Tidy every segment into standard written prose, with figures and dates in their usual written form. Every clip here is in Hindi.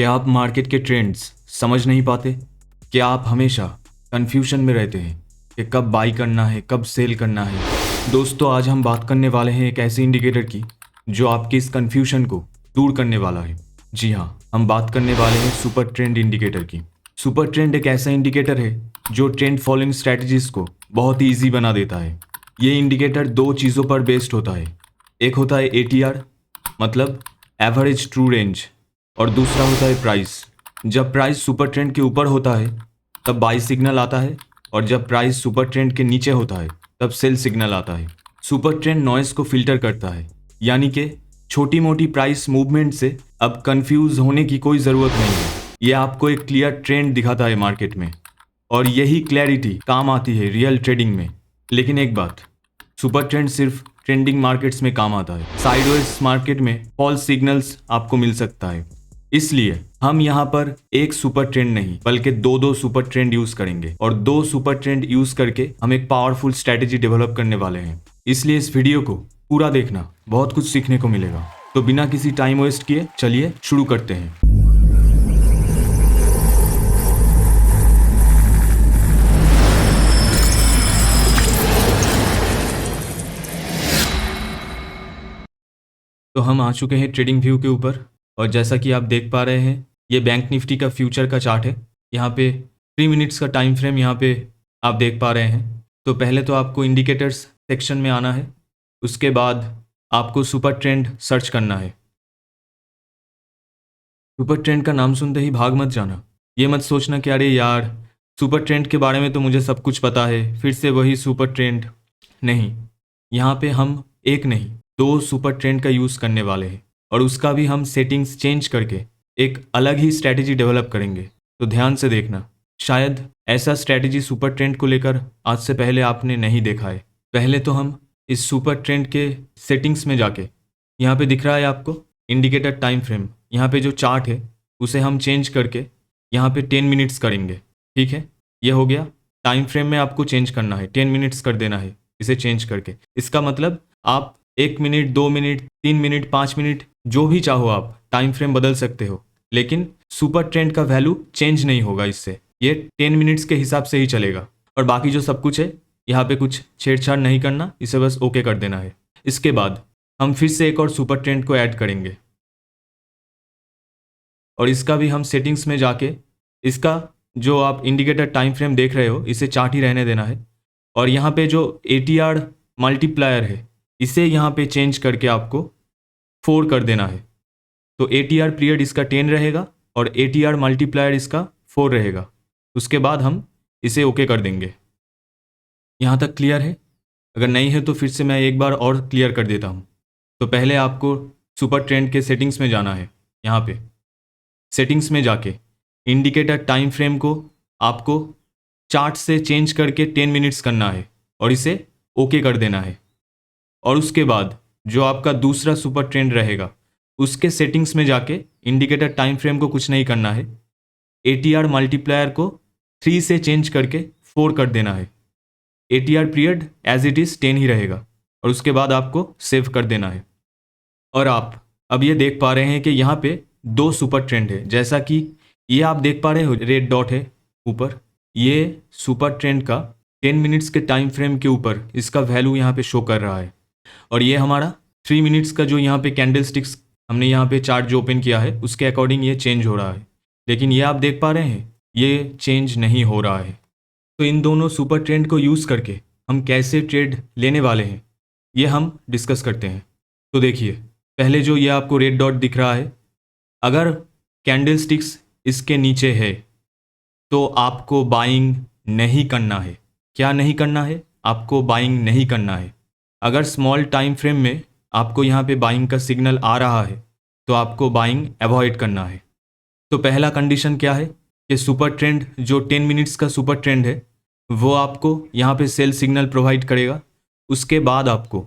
क्या आप मार्केट के ट्रेंड्स समझ नहीं पाते? क्या आप हमेशा कन्फ्यूजन में रहते हैं कि कब बाई करना है, कब सेल करना है? दोस्तों, आज हम बात करने वाले हैं एक ऐसे इंडिकेटर की जो आपकी इस कन्फ्यूजन को दूर करने वाला है। जी हाँ, हम बात करने वाले हैं सुपर ट्रेंड इंडिकेटर की। सुपर ट्रेंड एक ऐसा इंडिकेटर है जो ट्रेंड फॉलोइंग स्ट्रैटेजीज को बहुत ही ईजी बना देता है। ये इंडिकेटर दो चीज़ों पर बेस्ड होता है। एक होता है ATR, मतलब एवरेज ट्रू रेंज, और दूसरा होता है प्राइस। जब प्राइस सुपर ट्रेंड के ऊपर होता है तब बाई सिग्नल आता है, और जब प्राइस सुपर ट्रेंड के नीचे होता है तब सेल सिग्नल आता है। सुपर ट्रेंड नॉइस को फिल्टर करता है, यानी कि छोटी मोटी प्राइस मूवमेंट से अब कंफ्यूज होने की कोई ज़रूरत नहीं है। यह आपको एक क्लियर ट्रेंड दिखाता है मार्केट में, और यही क्लैरिटी काम आती है रियल ट्रेडिंग में। लेकिन एक बात, सुपर ट्रेंड सिर्फ ट्रेंडिंग मार्केट्स में काम आता है। साइडवेज मार्केट में फॉल्स सिग्नल्स आपको मिल सकता है। इसलिए हम यहाँ पर एक सुपर ट्रेंड नहीं बल्कि दो सुपर ट्रेंड यूज करेंगे, और दो सुपर ट्रेंड यूज करके हम एक पावरफुल स्ट्रेटेजी डेवलप करने वाले हैं। इसलिए इस वीडियो को पूरा देखना, बहुत कुछ सीखने को मिलेगा। तो बिना किसी टाइम वेस्ट किए चलिए शुरू करते हैं। तो हम आ चुके हैं ट्रेडिंग व्यू के ऊपर, और जैसा कि आप देख पा रहे हैं ये बैंक निफ्टी का फ्यूचर का चार्ट है। यहाँ पे 3 मिनट्स का टाइम फ्रेम यहाँ पे आप देख पा रहे हैं। तो पहले तो आपको इंडिकेटर्स सेक्शन में आना है, उसके बाद आपको सुपर ट्रेंड सर्च करना है। सुपर ट्रेंड का नाम सुनते ही भाग मत जाना। ये मत सोचना कि अरे यार, सुपर ट्रेंड के बारे में तो मुझे सब कुछ पता है, फिर से वही सुपर ट्रेंड। नहीं, यहाँ पे हम एक नहीं दो सुपर ट्रेंड का यूज़ करने वाले हैं, और उसका भी हम सेटिंग्स चेंज करके एक अलग ही स्ट्रैटेजी डेवलप करेंगे। तो ध्यान से देखना, शायद ऐसा स्ट्रैटेजी सुपर ट्रेंड को लेकर आज से पहले आपने नहीं देखा है। पहले तो हम इस सुपर ट्रेंड के सेटिंग्स में जाके, यहाँ पे दिख रहा है आपको इंडिकेटर टाइम फ्रेम, यहाँ पे जो चार्ट है उसे हम चेंज करके यहाँ पे 10 मिनट्स करेंगे। ठीक है, ये हो गया। टाइम फ्रेम में आपको चेंज करना है, 10 मिनट्स कर देना है इसे चेंज करके। इसका मतलब आप 1 मिनट, 2 मिनट, 3 मिनट, 5 मिनट, जो भी चाहो आप टाइम फ्रेम बदल सकते हो, लेकिन सुपर ट्रेंड का वैल्यू चेंज नहीं होगा इससे। ये 10 मिनट्स के हिसाब से ही चलेगा, और बाकी जो सब कुछ है यहाँ पे कुछ छेड़छाड़ नहीं करना, इसे बस ओके कर देना है। इसके बाद हम फिर से एक और सुपर ट्रेंड को ऐड करेंगे, और इसका भी हम सेटिंग्स में जाके, इसका जो आप इंडिकेटर टाइम फ्रेम देख रहे हो इसे चार्ट ही रहने देना है, और यहाँ पे जो ATR मल्टीप्लायर है इसे यहाँ पे चेंज करके आपको 4 कर देना है। तो ATR पीरियड इसका 10 रहेगा और ATR मल्टीप्लायर इसका 4 रहेगा। उसके बाद हम इसे ओके कर देंगे। यहाँ तक क्लियर है? अगर नहीं है तो फिर से मैं एक बार और क्लियर कर देता हूँ। तो पहले आपको सुपर ट्रेंड के सेटिंग्स में जाना है। यहाँ पे सेटिंग्स में जाके इंडिकेटर टाइम फ्रेम को आपको चार्ट से चेंज करके 10 मिनट्स करना है, और इसे ओके कर देना है। और उसके बाद जो आपका दूसरा सुपर ट्रेंड रहेगा उसके सेटिंग्स में जाके इंडिकेटर टाइम फ्रेम को कुछ नहीं करना है, ATR मल्टीप्लायर को 3 से चेंज करके 4 कर देना है। ATR period as it is 10 ही रहेगा, और उसके बाद आपको सेव कर देना है। और आप अब ये देख पा रहे हैं कि यहाँ पे दो सुपर ट्रेंड है। जैसा कि ये आप देख पा रहे हो, रेड डॉट है ऊपर, ये सुपर ट्रेंड का 10 मिनट्स के टाइम फ्रेम के ऊपर इसका वैल्यू यहाँ पे शो कर रहा है, और ये हमारा 3 मिनट्स का जो यहाँ पे कैंडल स्टिक्स हमने यहाँ पे चार्ट जो ओपन किया है उसके अकॉर्डिंग ये चेंज हो रहा है। लेकिन ये आप देख पा रहे हैं ये चेंज नहीं हो रहा है। तो इन दोनों सुपर ट्रेंड को यूज़ करके हम कैसे ट्रेड लेने वाले हैं ये हम डिस्कस करते हैं। तो देखिए, पहले जो ये आपको रेड डॉट दिख रहा है, अगर कैंडल स्टिक्स इसके नीचे है तो आपको बाइंग नहीं करना है। क्या नहीं करना है? आपको बाइंग नहीं करना है। अगर स्मॉल टाइम फ्रेम में आपको यहाँ पे बाइंग का सिग्नल आ रहा है तो आपको बाइंग अवॉइड करना है। तो पहला कंडीशन क्या है कि सुपर ट्रेंड जो 10 मिनट्स का सुपर ट्रेंड है वो आपको यहाँ पे सेल सिग्नल प्रोवाइड करेगा। उसके बाद आपको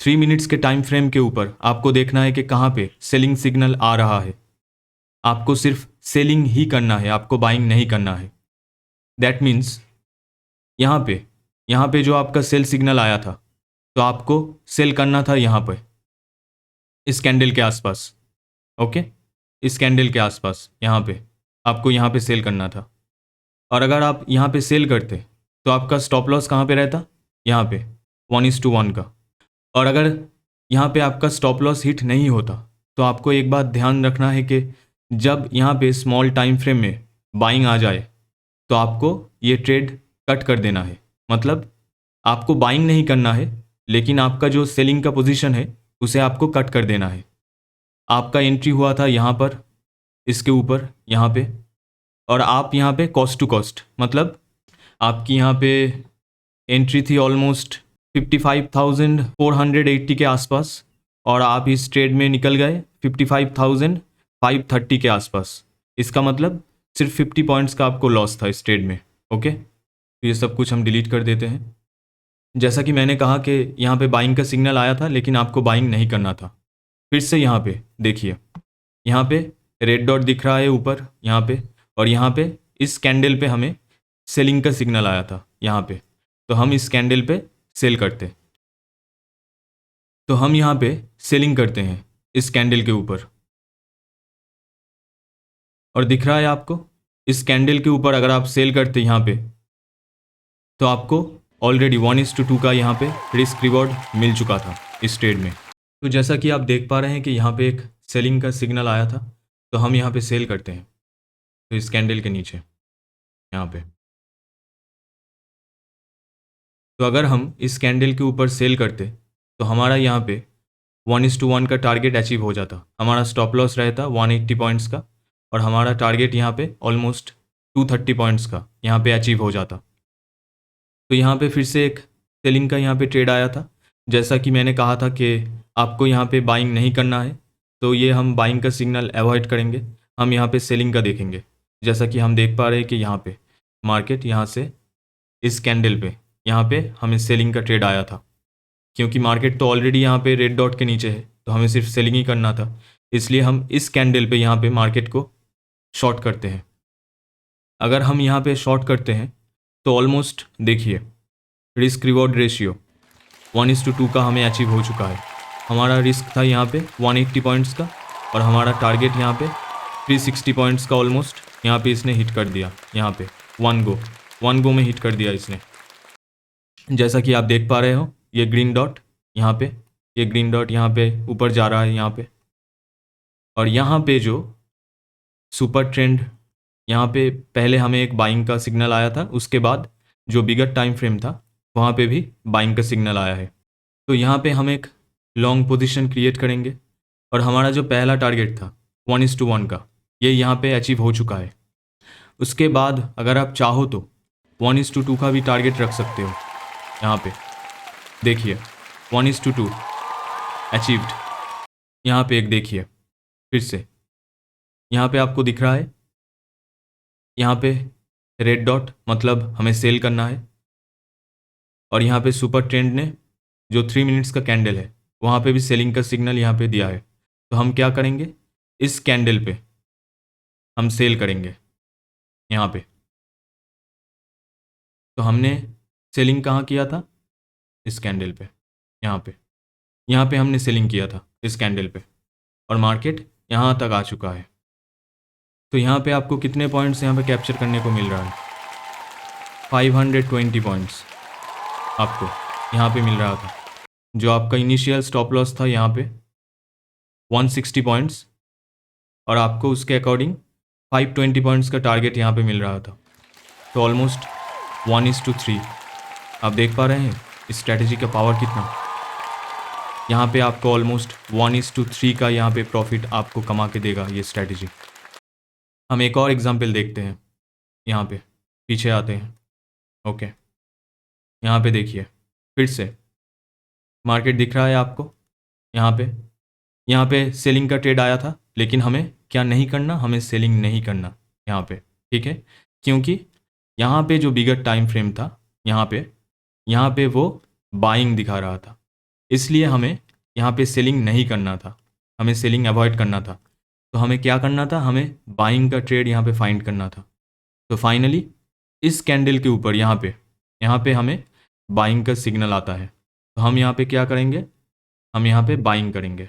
3 मिनट्स के टाइम फ्रेम के ऊपर आपको देखना है कि कहाँ पे सेलिंग सिग्नल आ रहा है। आपको सिर्फ सेलिंग ही करना है, आपको बाइंग नहीं करना है। दैट मीन्स यहाँ पे जो आपका सेल सिग्नल आया था तो आपको सेल करना था यहाँ पर इस कैंडल के आसपास। ओके, इस कैंडल के आसपास यहाँ पे आपको यहाँ पे सेल करना था। और अगर आप यहाँ पे सेल करते तो आपका स्टॉप लॉस कहाँ पे रहता? यहाँ पे 1:1 का। और अगर यहाँ पे आपका स्टॉप लॉस हिट नहीं होता तो आपको एक बात ध्यान रखना है कि जब यहाँ पे स्मॉल टाइम फ्रेम में बाइंग आ जाए तो आपको ये ट्रेड कट कर देना है। मतलब आपको बाइंग नहीं करना है, लेकिन आपका जो सेलिंग का पोजीशन है उसे आपको कट कर देना है। आपका एंट्री हुआ था यहाँ पर, इसके ऊपर यहाँ पे, और आप यहाँ पे कॉस्ट टू कॉस्ट, मतलब आपकी यहाँ पे एंट्री थी ऑलमोस्ट 55,480 के आसपास, और आप इस ट्रेड में निकल गए 55,530 के आसपास। इसका मतलब सिर्फ 50 पॉइंट्स का आपको लॉस था इस ट्रेड में। ओके, तो ये सब कुछ हम डिलीट कर देते हैं। जैसा कि मैंने कहा कि यहाँ पे बाइंग का सिग्नल आया था, लेकिन आपको बाइंग नहीं करना था। फिर से यहाँ पे देखिए, यहाँ पे रेड डॉट दिख रहा है ऊपर यहाँ पे, और यहाँ पे इस कैंडल पे हमें सेलिंग का सिग्नल आया था यहाँ पे, तो हम इस कैंडल पे सेल करते, तो हम यहाँ पे सेलिंग करते हैं इस कैंडल के ऊपर। और दिख रहा है आपको, इस कैंडल के ऊपर अगर आप सेल करते यहाँ पे तो आपको ऑलरेडी 1:2 का यहाँ पे रिस्क रिवॉर्ड मिल चुका था इस ट्रेड में। तो जैसा कि आप देख पा रहे हैं कि यहाँ पे एक सेलिंग का सिग्नल आया था, तो हम यहाँ पे सेल करते हैं, तो इस कैंडल के नीचे यहाँ पे। तो अगर हम इस कैंडल के ऊपर सेल करते तो हमारा यहाँ पे 1:1 का टारगेट अचीव हो जाता। हमारा स्टॉप लॉस रहता 180 पॉइंट्स का, और हमारा टारगेट यहाँ पे ऑलमोस्ट 230 पॉइंट्स का यहाँ पे अचीव हो जाता। तो यहाँ पे फिर से एक सेलिंग का यहाँ पे ट्रेड आया था। जैसा कि मैंने कहा था कि आपको यहाँ पे बाइंग नहीं करना है, तो ये हम बाइंग का सिग्नल अवॉइड करेंगे, हम यहाँ पे सेलिंग का देखेंगे। जैसा कि हम देख पा रहे हैं कि यहाँ पे मार्केट यहाँ से इस कैंडल पे यहाँ पे हमें सेलिंग का ट्रेड आया था, क्योंकि मार्केट तो ऑलरेडी यहाँ पे रेड डॉट के नीचे है, तो हमें सिर्फ सेलिंग ही करना था। इसलिए हम इस कैंडल पे यहाँ पे मार्केट को शॉर्ट करते हैं। अगर हम यहाँ पे शॉर्ट करते हैं तो ऑलमोस्ट देखिए, रिस्क रिवॉर्ड रेशियो 1:2 का हमें अचीव हो चुका है। हमारा रिस्क था यहाँ पे 180 पॉइंट्स का, और हमारा टारगेट यहाँ पे 360 पॉइंट्स का ऑलमोस्ट यहाँ पे इसने हिट कर दिया। यहाँ पे वन गो में हिट कर दिया इसने। जैसा कि आप देख पा रहे हो, ये ग्रीन डॉट यहाँ पे, ये ग्रीन डॉट यहाँ पे ऊपर जा रहा है यहाँ पे, और यहाँ पे जो सुपर ट्रेंड यहाँ पे पहले हमें एक बाइंग का सिग्नल आया था, उसके बाद जो बिगर टाइम फ्रेम था वहाँ पे भी बाइंग का सिग्नल आया है। तो यहाँ पे हम एक लॉन्ग पोजीशन क्रिएट करेंगे, और हमारा जो पहला टारगेट था 1:1 का, ये यहाँ पे अचीव हो चुका है। उसके बाद अगर आप चाहो तो 1:2 का भी टारगेट रख सकते हो। यहाँ पे देखिए 1:2 अचीव्ड। यहाँ पे एक देखिए फिर से, यहाँ पे आपको दिख रहा है यहाँ पे रेड डॉट, मतलब हमें सेल करना है। और यहाँ पे सुपर ट्रेंड ने जो 3 मिनट्स का कैंडल है वहाँ पे भी सेलिंग का सिग्नल यहाँ पे दिया है। तो हम क्या करेंगे, इस कैंडल पे हम सेल करेंगे यहाँ पे। तो हमने सेलिंग कहाँ किया था? इस कैंडल पे, यहाँ पे हमने सेलिंग किया था इस कैंडल पे, और मार्केट यहाँ तक आ चुका है। तो यहाँ पे आपको कितने पॉइंट्स यहाँ पे कैप्चर करने को मिल रहा है? 520 पॉइंट्स आपको यहाँ पे मिल रहा था। जो आपका इनिशियल स्टॉप लॉस था यहाँ पे 160 पॉइंट्स, और आपको उसके अकॉर्डिंग 520 पॉइंट्स का टारगेट यहाँ पे मिल रहा था। तो ऑलमोस्ट 1:3 आप देख पा रहे हैं इस स्ट्रैटेजी का पावर कितना। यहाँ पे आपको ऑलमोस्ट 1:3 का यहाँ पे प्रॉफिट आपको कमा के देगा ये स्ट्रैटेजी। हम एक और एग्जांपल देखते हैं, यहाँ पे पीछे आते हैं। ओके, यहाँ पे देखिए फिर से मार्केट दिख रहा है आपको, यहाँ पे सेलिंग का ट्रेड आया था, लेकिन हमें क्या नहीं करना, हमें सेलिंग नहीं करना यहाँ पे, ठीक है। क्योंकि यहाँ पे जो बिगर टाइम फ्रेम था यहाँ पे वो बाइंग दिखा रहा था, इसलिए हमें यहाँ पे सेलिंग नहीं करना था, हमें सेलिंग अवॉइड करना था। तो हमें क्या करना था, हमें बाइंग का ट्रेड यहाँ पे फाइंड करना था। तो फाइनली इस कैंडल के ऊपर यहाँ पे हमें बाइंग का सिग्नल आता है। तो हम यहाँ पे क्या करेंगे, हम यहाँ पे बाइंग करेंगे।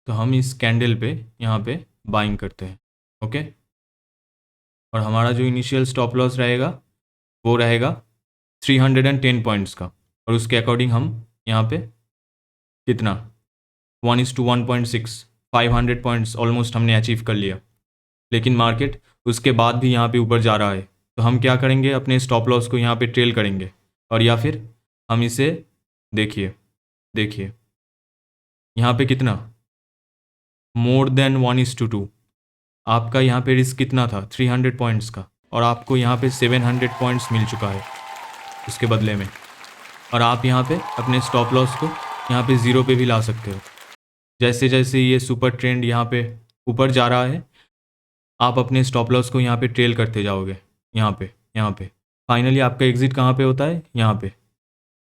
तो हम इस कैंडल पे यहाँ पे बाइंग करते हैं। ओके, और हमारा जो इनिशियल स्टॉप लॉस रहेगा वो रहेगा 310 पॉइंट्स का, और उसके अकॉर्डिंग हम यहाँ पे कितना 1:1.6 500 पॉइंट्स ऑलमोस्ट हमने अचीव कर लिया। लेकिन मार्केट उसके बाद भी यहाँ पे ऊपर जा रहा है, तो हम क्या करेंगे, अपने स्टॉप लॉस को यहाँ पे ट्रेल करेंगे, और या फिर हम इसे देखिए देखिए यहाँ पे कितना मोर देन 1:2 आपका यहाँ पे रिस्क कितना था 300 पॉइंट्स का, और आपको यहाँ पे 700 पॉइंट्स मिल चुका है उसके बदले में। और आप यहाँ पे अपने स्टॉप लॉस को यहाँ पे ज़ीरो पे भी ला सकते हो। जैसे जैसे ये सुपर ट्रेंड यहाँ पे ऊपर जा रहा है, आप अपने स्टॉप लॉस को यहाँ पे ट्रेल करते जाओगे। यहाँ पे फाइनली आपका एग्ज़िट कहाँ पे होता है, यहाँ पे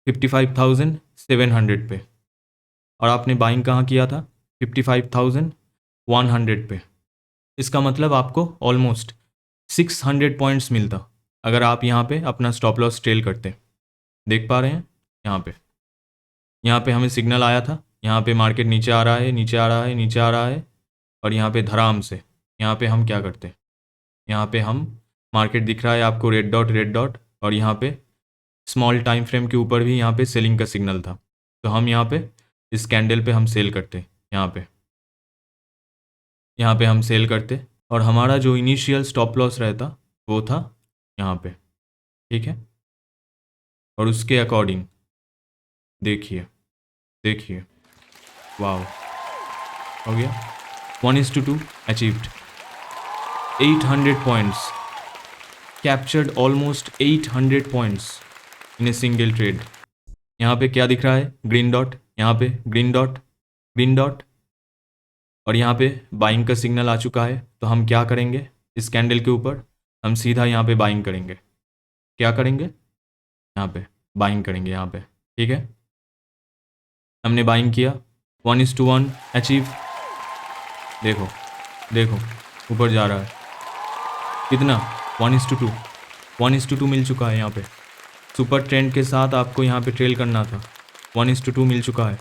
55,700 पे, और आपने बाइंग कहाँ किया था 55,100 पे। इसका मतलब आपको ऑलमोस्ट 600 पॉइंट्स मिलता अगर आप यहाँ पे अपना स्टॉप लॉस ट्रेल करते। देख पा रहे हैं यहाँ पे हमें सिग्नल आया था, यहाँ पे मार्केट नीचे आ रहा है, नीचे आ रहा है, नीचे आ रहा है, और यहाँ पे धड़ाम से यहाँ पे हम क्या करते हैं, यहाँ पे हम मार्केट दिख रहा है आपको रेड डॉट, और यहाँ पे स्मॉल टाइम फ्रेम के ऊपर भी यहाँ पे सेलिंग का सिग्नल था, तो हम यहाँ पे इस कैंडल पे हम सेल करते, यहाँ पे हम सेल करते, और हमारा जो इनिशियल स्टॉप लॉस रहता वो था यहाँ पे, ठीक है। और उसके अकॉर्डिंग देखिए वाओ, हो गया 1:2 achieved, 800 points captured, almost 800 points in a single trade. यहाँ पे क्या दिख रहा है, ग्रीन डॉट, यहाँ पे ग्रीन डॉट, और यहाँ पे बाइंग का सिग्नल आ चुका है। तो हम क्या करेंगे, इस कैंडल के ऊपर हम सीधा यहाँ पे बाइंग करेंगे। क्या करेंगे, यहाँ पे बाइंग करेंगे, यहाँ पे, ठीक है। हमने बाइंग किया, 1:1 अचीव, देखो ऊपर जा रहा है, कितना 1:2 मिल चुका है। यहाँ पे सुपर ट्रेंड के साथ आपको यहाँ पे ट्रेल करना था, 1:2 मिल चुका है।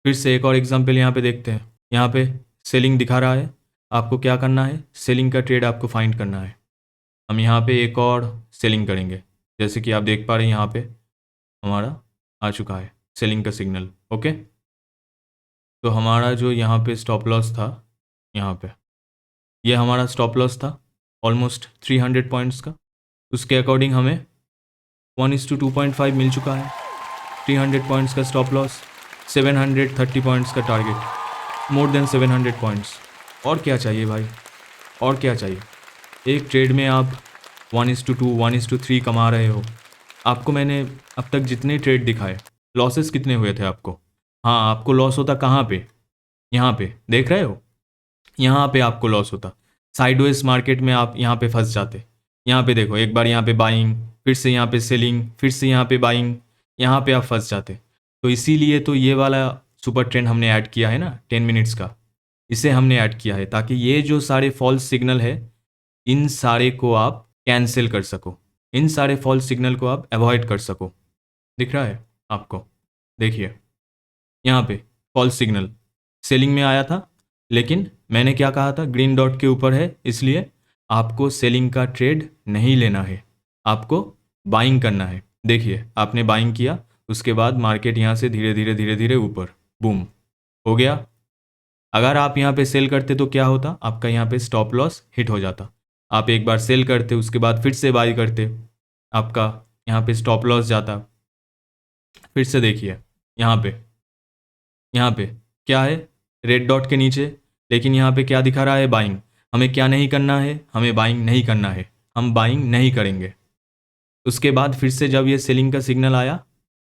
फिर से एक और एग्जांपल यहाँ पे देखते हैं, यहाँ पे सेलिंग दिखा रहा है, आपको क्या करना है, सेलिंग का ट्रेड आपको फाइंड करना है। हम यहाँ पे एक और सेलिंग करेंगे, जैसे कि आप देख पा रहे हैं यहाँ पे हमारा आ चुका है सेलिंग का सिग्नल। ओके, तो हमारा जो यहाँ पे स्टॉप लॉस था, यहाँ पे ये हमारा स्टॉप लॉस था ऑलमोस्ट 300 पॉइंट्स का। उसके अकॉर्डिंग हमें 1:2.5 मिल चुका है, 300 पॉइंट्स का स्टॉप लॉस, 730 पॉइंट्स का टारगेट, मोर देन 700 पॉइंट्स। और क्या चाहिए भाई, और क्या चाहिए। एक ट्रेड में आप 1:2 1:3 कमा रहे हो। आपको मैंने अब तक जितने ट्रेड दिखाए, लॉसेस कितने हुए थे आपको। हाँ, आपको लॉस होता कहाँ पे, यहाँ पे देख रहे हो, यहाँ पे आपको लॉस होता। साइडवेज मार्केट में आप यहाँ पे फंस जाते। यहाँ पे देखो, एक बार यहाँ पे बाइंग, फिर से यहाँ पे सेलिंग, फिर से यहाँ पे बाइंग, यहाँ पे आप फंस जाते। तो इसीलिए तो ये वाला सुपर ट्रेंड हमने ऐड किया है ना 10 मिनट्स का, इसे हमने ऐड किया है ताकि ये जो सारे फॉल्स सिग्नल है इन सारे को आप कैंसिल कर सको, इन सारे फॉल्स सिग्नल को आप अवॉइड कर सको। दिख रहा है आपको, देखिए यहाँ पे फॉल्स सिग्नल सेलिंग में आया था, लेकिन मैंने क्या कहा था, ग्रीन डॉट के ऊपर है, इसलिए आपको सेलिंग का ट्रेड नहीं लेना है, आपको बाइंग करना है। देखिए आपने बाइंग किया, उसके बाद मार्केट यहाँ से धीरे धीरे ऊपर बूम हो गया। अगर आप यहाँ पे सेल करते तो क्या होता, आपका यहाँ पे स्टॉप लॉस हिट हो जाता। आप एक बार सेल करते, उसके बाद फिर से बाई करते, आपका यहाँ पे स्टॉप लॉस जाता। फिर से देखिए यहाँ पे क्या है, रेड डॉट के नीचे, लेकिन यहाँ पे क्या दिखा रहा है, बाइंग। हमें क्या नहीं करना है, हमें बाइंग नहीं करना है, हम बाइंग नहीं करेंगे। उसके बाद फिर से जब ये सेलिंग का सिग्नल आया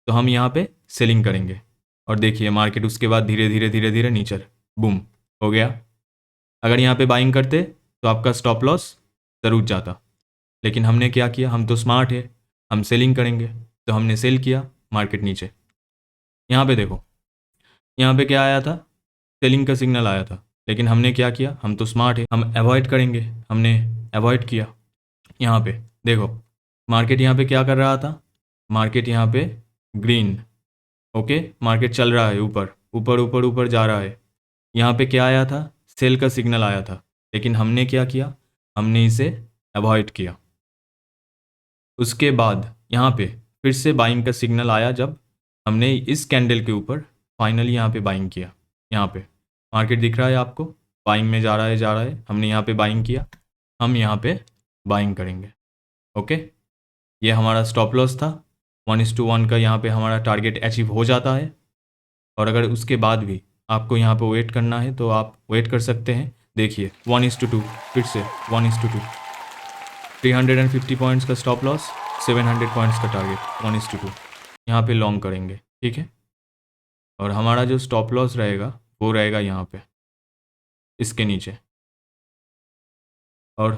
तो हम यहाँ पे सेलिंग करेंगे, और देखिए मार्केट उसके बाद धीरे धीरे नीचे बूम हो गया। अगर यहाँ पे बाइंग करते तो आपका स्टॉप लॉस ज़रूर जाता, लेकिन हमने क्या किया, हम तो स्मार्ट है, हम सेलिंग करेंगे, तो हमने सेल किया, मार्केट नीचे। यहाँ पे देखो, यहाँ पे क्या आया था, सेलिंग का सिग्नल आया था, लेकिन हमने क्या किया, हम तो स्मार्ट है, हम अवॉइड करेंगे, हमने अवॉइड किया। यहाँ पे देखो मार्केट यहाँ पे क्या कर रहा था, मार्केट यहाँ पे ग्रीन, ओके, मार्केट चल रहा है ऊपर ऊपर ऊपर ऊपर जा रहा है, यहाँ पे क्या आया था, सेल का सिग्नल आया था, लेकिन हमने क्या किया, हमने इसे अवॉइड किया। उसके बाद यहाँ पे फिर से बाइंग का सिग्नल आया जब हमने इस कैंडल के ऊपर फाइनली यहाँ पे बाइंग किया। यहाँ पे मार्केट दिख रहा है आपको, बाइंग में जा रहा है, हमने यहाँ पे बाइंग किया, हम यहाँ पे बाइंग करेंगे। ओके, ये हमारा स्टॉप लॉस था। 1:1 का यहाँ पे हमारा टारगेट अचीव हो जाता है। और अगर उसके बाद भी आपको यहाँ पे वेट करना है तो आप वेट कर सकते हैं। देखिए 1:2, फिर से 1:2, 350 पॉइंट्स का स्टॉप लॉस, 700 पॉइंट्स का टारगेट, 1:2 यहाँ पे लॉन्ग करेंगे, ठीक है। और हमारा जो स्टॉप लॉस रहेगा वो रहेगा यहाँ पे इसके नीचे, और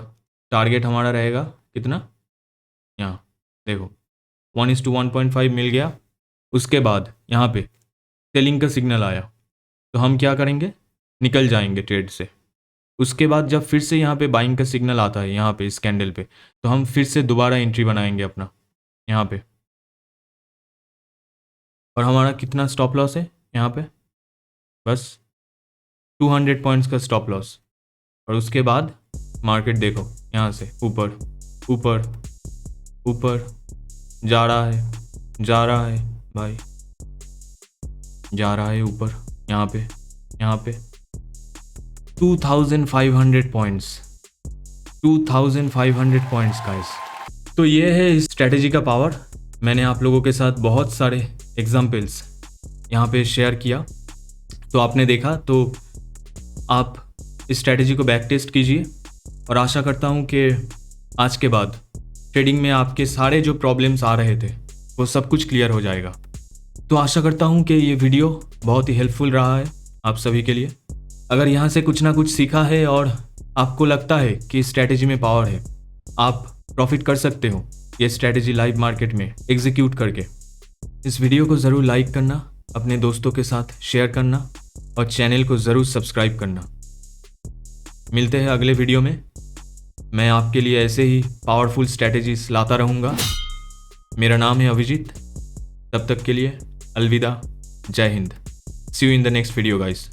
टारगेट हमारा रहेगा कितना, यहाँ देखो 1:1.5 मिल गया। उसके बाद यहाँ पे सेलिंग का सिग्नल आया तो हम क्या करेंगे, निकल जाएंगे ट्रेड से। उसके बाद जब फिर से यहाँ पे बाइंग का सिग्नल आता है यहाँ पे इस कैंडल पे, तो हम फिर से दोबारा एंट्री बनाएंगे अपना यहाँ पे। और हमारा कितना स्टॉप लॉस है यहाँ पे, बस 200 पॉइंट्स का स्टॉप लॉस। और उसके बाद मार्केट देखो यहाँ से ऊपर ऊपर ऊपर जा रहा है भाई, जा रहा है ऊपर, यहाँ पे 2500 पॉइंट्स, 2500 पॉइंट्स गाइस। तो ये है इस स्ट्रैटेजी का पावर। मैंने आप लोगों के साथ बहुत सारे एग्जाम्पल्स यहाँ पे शेयर किया, तो आपने देखा, तो आप इस स्ट्रैटेजी को बैक टेस्ट कीजिए। और आशा करता हूँ कि आज के बाद ट्रेडिंग में आपके सारे जो प्रॉब्लम्स आ रहे थे वो सब कुछ क्लियर हो जाएगा। तो आशा करता हूँ कि ये वीडियो बहुत ही हेल्पफुल रहा है आप सभी के लिए। अगर यहाँ से कुछ ना कुछ सीखा है और आपको लगता है कि स्ट्रैटेजी में पावर है, आप प्रॉफिट कर सकते हो ये स्ट्रैटेजी लाइव मार्केट में एग्जीक्यूट करके, इस वीडियो को ज़रूर लाइक करना, अपने दोस्तों के साथ शेयर करना और चैनल को ज़रूर सब्सक्राइब करना। मिलते हैं अगले वीडियो में। मैं आपके लिए ऐसे ही पावरफुल स्ट्रैटेजीज लाता रहूँगा। मेरा नाम है अभिजीत। तब तक के लिए अलविदा, जय Hind. See you in the next video guys.